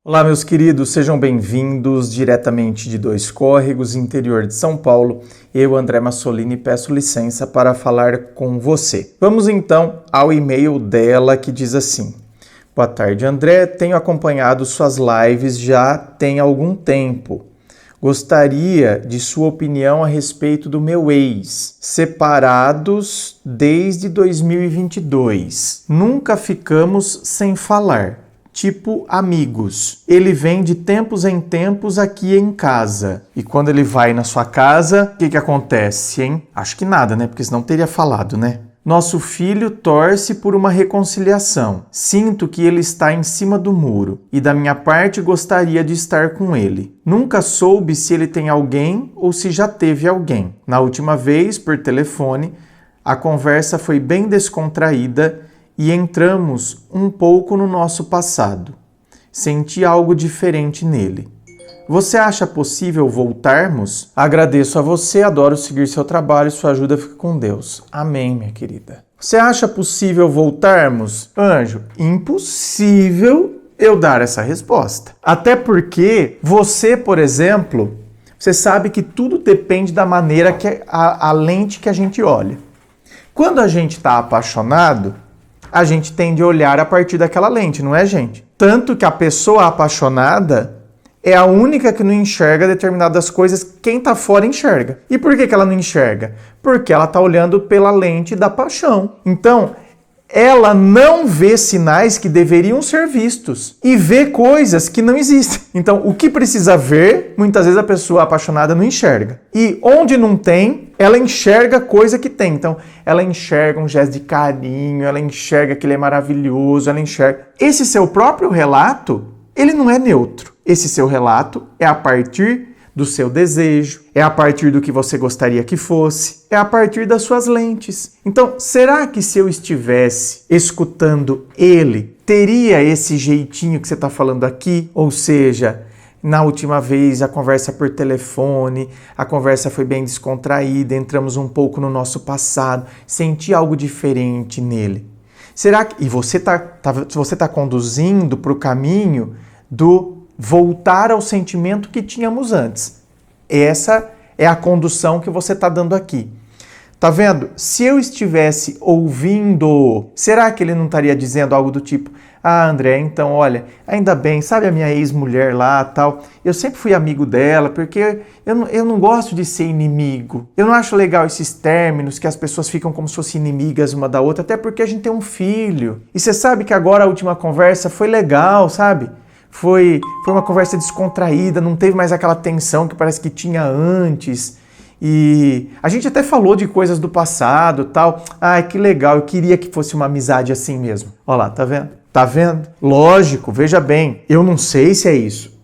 Olá, meus queridos, sejam bem-vindos diretamente de Dois Córregos, interior de São Paulo. Eu, André Massolini, peço licença para falar com você. Vamos então ao e-mail dela que diz assim: Boa tarde, André. Tenho acompanhado suas lives já tem algum tempo. Gostaria de sua opinião a respeito do meu ex. Separados desde 2022. Nunca ficamos sem falar. Tipo amigos. Ele vem de tempos em tempos aqui em casa. E quando ele vai na sua casa, o que acontece, hein? Acho que nada, né? Porque senão teria falado, né? Nosso filho torce por uma reconciliação. Sinto que ele está em cima do muro. E da minha parte gostaria de estar com ele. Nunca soube se ele tem alguém ou se já teve alguém. Na última vez, por telefone, a conversa foi bem descontraída e entramos um pouco no nosso passado. Senti algo diferente nele. Você acha possível voltarmos? Agradeço a você, adoro seguir seu trabalho, sua ajuda fica com Deus. Amém, minha querida. Você acha possível voltarmos? Anjo, impossível eu dar essa resposta. Até porque você, por exemplo, você sabe que tudo depende da maneira que a lente que a gente olha. Quando a gente está apaixonado, a gente tende a olhar a partir daquela lente, não é, gente? Tanto que a pessoa apaixonada é a única que não enxerga determinadas coisas que quem tá fora enxerga. E por que ela não enxerga? Porque ela tá olhando pela lente da paixão. Então, ela não vê sinais que deveriam ser vistos e vê coisas que não existem. Então, o que precisa ver, muitas vezes a pessoa apaixonada não enxerga. E onde não tem, ela enxerga coisa que tem. Então, ela enxerga um gesto de carinho, ela enxerga que ele é maravilhoso, ela enxerga. Esse seu próprio relato, ele não é neutro. Esse seu relato é a partir do seu desejo, é a partir do que você gostaria que fosse, é a partir das suas lentes. Então, será que se eu estivesse escutando ele, teria esse jeitinho que você está falando aqui? Ou seja, na última vez a conversa por telefone, a conversa foi bem descontraída, entramos um pouco no nosso passado, senti algo diferente nele. Será que... E você tá conduzindo para o caminho do voltar ao sentimento que tínhamos antes. Essa é a condução que você está dando aqui. Tá vendo? Se eu estivesse ouvindo, será que ele não estaria dizendo algo do tipo: Ah, André, então olha, ainda bem, sabe a minha ex-mulher lá, tal, eu sempre fui amigo dela, porque eu não gosto de ser inimigo. Eu não acho legal esses términos que as pessoas ficam como se fossem inimigas uma da outra, até porque a gente tem um filho. E você sabe que agora a última conversa foi legal, sabe? Foi uma conversa descontraída, não teve mais aquela tensão que parece que tinha antes. E a gente até falou de coisas do passado, tal. Ai, que legal, eu queria que fosse uma amizade assim mesmo. Olha lá, tá vendo? Tá vendo? Lógico, veja bem, eu não sei se é isso.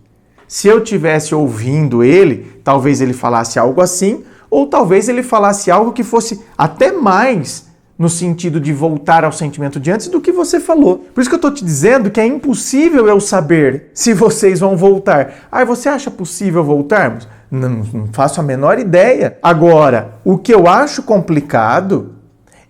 Se eu tivesse ouvindo ele, talvez ele falasse algo assim, ou talvez ele falasse algo que fosse até mais no sentido de voltar ao sentimento de antes do que você falou. Por isso que eu estou te dizendo que é impossível eu saber se vocês vão voltar. Ah, você acha possível voltarmos? Não faço a menor ideia. Agora, o que eu acho complicado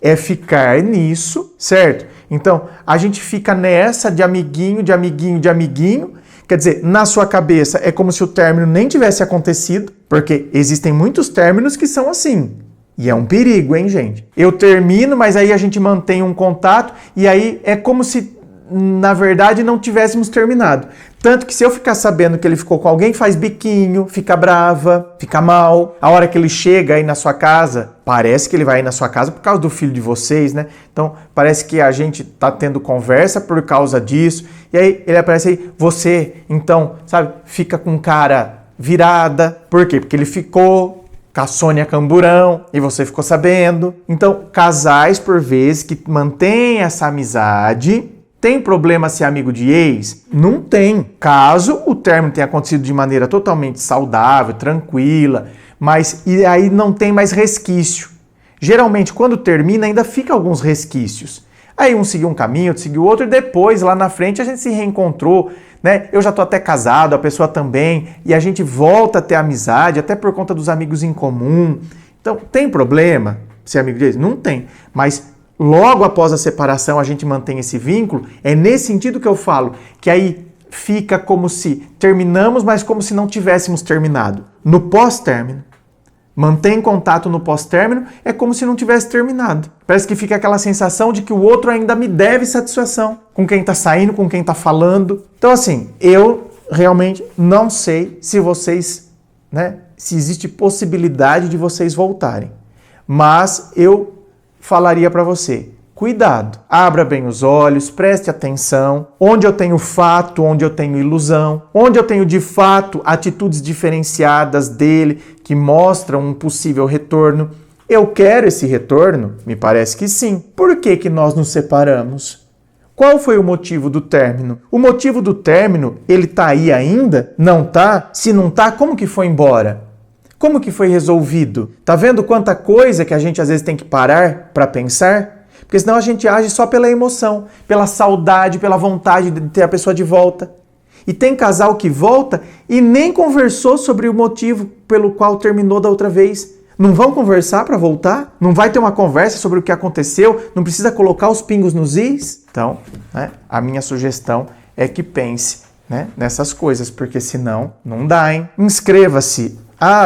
é ficar nisso, certo? Então, a gente fica nessa de amiguinho, de amiguinho, de amiguinho. Quer dizer, na sua cabeça é como se o término nem tivesse acontecido, porque existem muitos términos que são assim. E é um perigo, hein, gente? Eu termino, mas aí a gente mantém um contato e aí é como se, na verdade, não tivéssemos terminado. Tanto que se eu ficar sabendo que ele ficou com alguém, faz biquinho, fica brava, fica mal. A hora que ele chega aí na sua casa, parece que ele vai aí na sua casa por causa do filho de vocês, né? Então, parece que a gente tá tendo conversa por causa disso. E aí ele aparece aí, você, então, sabe, fica com cara virada. Por quê? Porque ele ficou com a Sônia Camburão, e você ficou sabendo. Então, casais, por vezes, que mantêm essa amizade, tem problema ser amigo de ex? Não tem. Caso o término tenha acontecido de maneira totalmente saudável, tranquila, mas e aí não tem mais resquício. Geralmente, quando termina, ainda fica alguns resquícios. Aí um seguiu um caminho, outro seguiu outro, e depois, lá na frente, a gente se reencontrou, né? Eu já tô até casado, a pessoa também, e a gente volta a ter amizade, até por conta dos amigos em comum. Então, tem problema ser amigo deles? Não tem. Mas logo após a separação a gente mantém esse vínculo, é nesse sentido que eu falo, que aí fica como se terminamos, mas como se não tivéssemos terminado. No pós-término, mantém contato no pós-término, é como se não tivesse terminado. Parece que fica aquela sensação de que o outro ainda me deve satisfação, com quem tá saindo, com quem tá falando. Então assim, eu realmente não sei se vocês, se existe possibilidade de vocês voltarem. Mas eu falaria para você, cuidado, abra bem os olhos, preste atenção, onde eu tenho fato, onde eu tenho ilusão, onde eu tenho de fato atitudes diferenciadas dele que mostram um possível retorno. Eu quero esse retorno? Me parece que sim. Por que nós nos separamos? Qual foi o motivo do término? O motivo do término, ele tá aí ainda? Não tá? Se não tá, como que foi embora? Como que foi resolvido? Tá vendo quanta coisa que a gente às vezes tem que parar para pensar? Porque senão a gente age só pela emoção, pela saudade, pela vontade de ter a pessoa de volta. E tem casal que volta e nem conversou sobre o motivo pelo qual terminou da outra vez. Não vão conversar para voltar? Não vai ter uma conversa sobre o que aconteceu? Não precisa colocar os pingos nos is? Então, a minha sugestão é que pense nessas coisas, porque senão não dá, hein? Inscreva-se.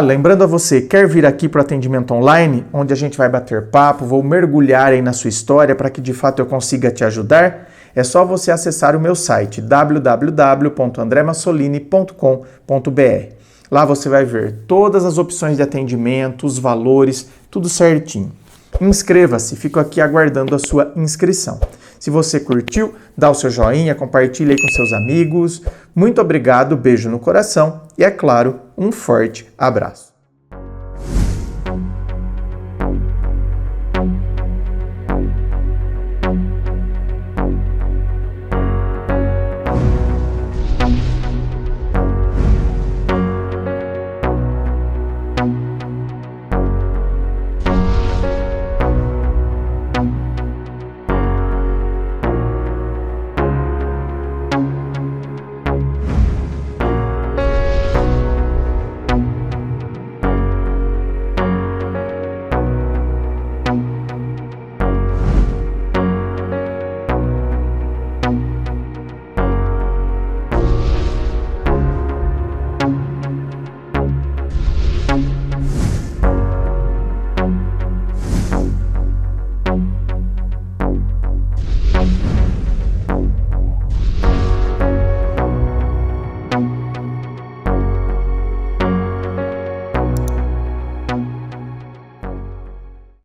Lembrando a você, quer vir aqui para o atendimento online, onde a gente vai bater papo, vou mergulhar aí na sua história para que de fato eu consiga te ajudar? É só você acessar o meu site www.andremassolini.com.br. Lá você vai ver todas as opções de atendimento, os valores, tudo certinho. Inscreva-se, fico aqui aguardando a sua inscrição. Se você curtiu, dá o seu joinha, compartilha aí com seus amigos. Muito obrigado, beijo no coração e, é claro, um forte abraço.